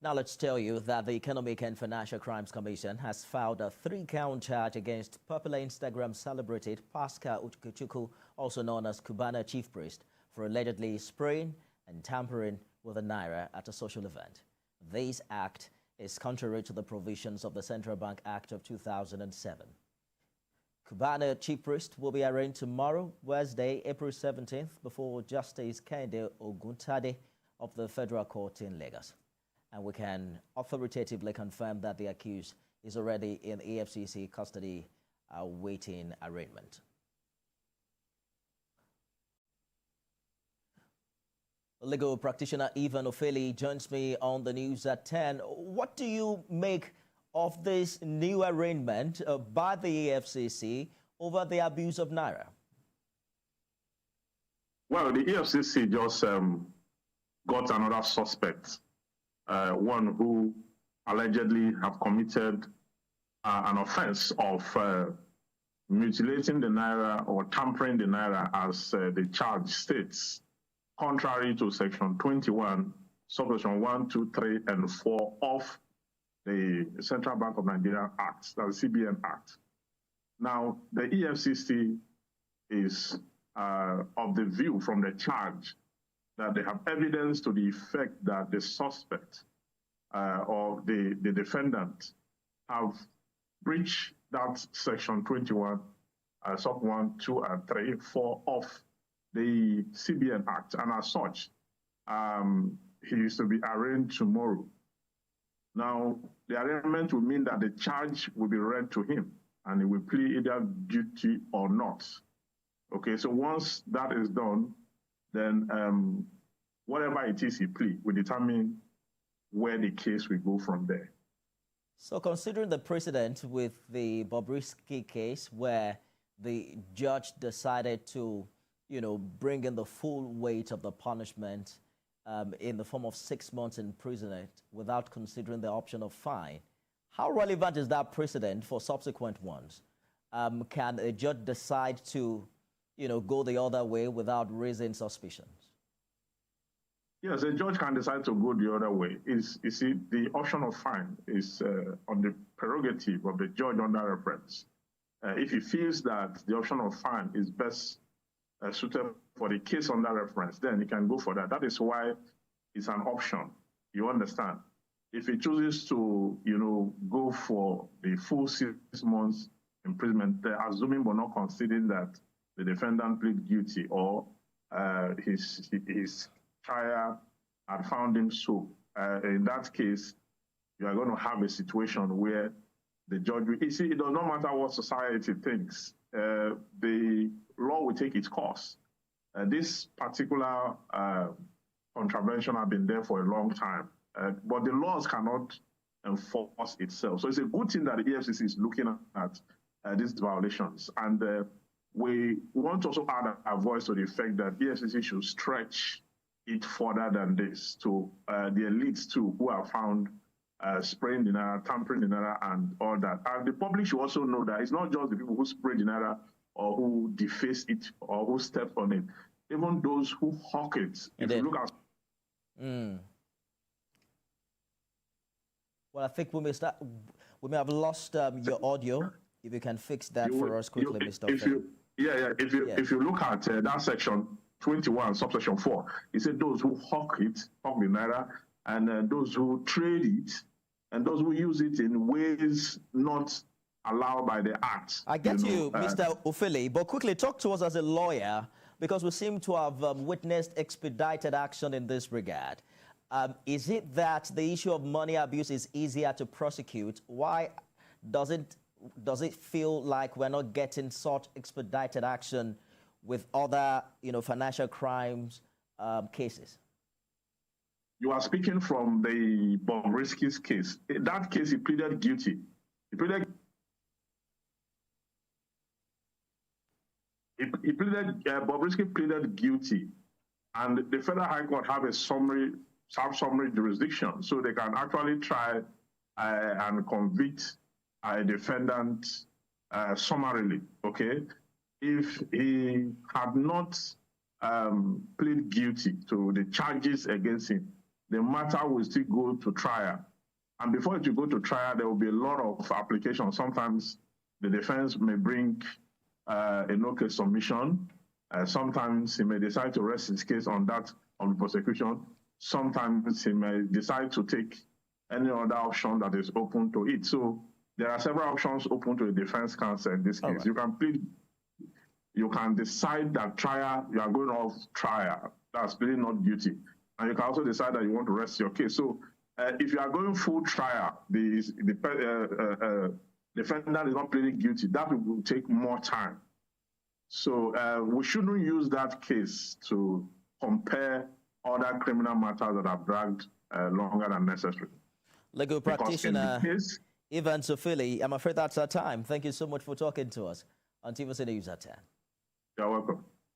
Now let's tell you that the Economic and Financial Crimes Commission has filed a 3-count charge against popular Instagram celebrity Pascal Uchukwu, also known as Cubana chief priest, for allegedly spraying and tampering with a Naira at a social event. This act is contrary to the provisions of the Central Bank Act of 2007. Cubana chief priest will be arraigned tomorrow, Wednesday, April 17th, before Justice Kehinde Oguntade of the Federal Court in Lagos. And we can authoritatively confirm that the accused is already in EFCC custody awaiting arraignment. Legal practitioner Ivan Ofeli joins me on the news at 10. What do you make of this new arraignment by the EFCC over the abuse of Naira? Well, the EFCC just got another suspect. One who allegedly have committed an offense of mutilating the Naira or tampering the Naira, as the charge states, contrary to Section 21, Subsection 1, 2, 3, and 4 of the Central Bank of Nigeria Act, that's the CBN Act. Now, the EFCC is of the view from the charge that they have evidence to the effect that the suspect or the defendant have breached that Section 21, Sub 1, 2, and 3, 4 of the CBN Act. And as such, he is to be arraigned tomorrow. Now, the arraignment will mean that the charge will be read to him and he will plead either guilty or not. Okay, so once that is done, then whatever it is he pleads will determine where the case will go from there. So considering the precedent with the Bobrisky case where the judge decided to, bring in the full weight of the punishment in the form of 6 months imprisonment without considering the option of fine, how relevant is that precedent for subsequent ones? Can a judge decide to, go the other way without raising suspicions? Yes, a judge can decide to go the other way. You see, the option of fine is on the prerogative of the judge under reference. If he feels that the option of fine is best suited for the case under reference, then he can go for that. That is why it's an option. You understand? If he chooses to, go for the full 6 months imprisonment, assuming but not considering that the defendant plead guilty or his trial had found him so, in that case, you are going to have a situation where the judge will, you see, it does not matter what society thinks. The law will take its course. This particular contravention has been there for a long time, but the laws cannot enforce itself. So it's a good thing that the EFCC is looking at these violations. And we want to also add a voice to the effect that EFCC should stretch it further than this to the elites too, who are found spraying the Naira, tampering the Naira, and all that. And the public should also know that it's not just the people who spray the Naira or who deface it or who step on it. Even those who hawk it. If you look at... Well, I think we may have lost your audio. If you can fix that for us quickly, Mr. If you look at that section 21, subsection 4, it said those who hawk the Naira, and those who trade it, and those who use it in ways not allowed by the Act. I get you, Mr. Ofeli, but quickly talk to us as a lawyer, because we seem to have witnessed expedited action in this regard. Is it that the issue of money abuse is easier to prosecute? Why does it feel like we're not getting such expedited action with other, financial crimes cases? You are speaking from the Bobrisky's case. In that case, he pleaded guilty. Bobrisky pleaded guilty, and the Federal High Court have a summary jurisdiction, so they can actually try and convict a defendant summarily. Okay, if he had not pleaded guilty to the charges against him, the matter will still go to trial. And before it will go to trial, there will be a lot of applications. Sometimes the defense may bring a no-case submission. Sometimes he may decide to rest his case on that of the prosecution. Sometimes he may decide to take any other option that is open to it. So there are several options open to a defense counsel in this case. Right. You can plead, you can decide that trial, you are going off trial. That's pleading not guilty. And you can also decide that you want to rest your case. So if you are going full trial, the defendant is not pleading guilty, that will take more time. So we shouldn't use that case to compare other criminal matters that have dragged longer than necessary. Legal practitioner Ivan Sofili, I'm afraid that's our time. Thank you so much for talking to us on TVC News at 10. You're welcome.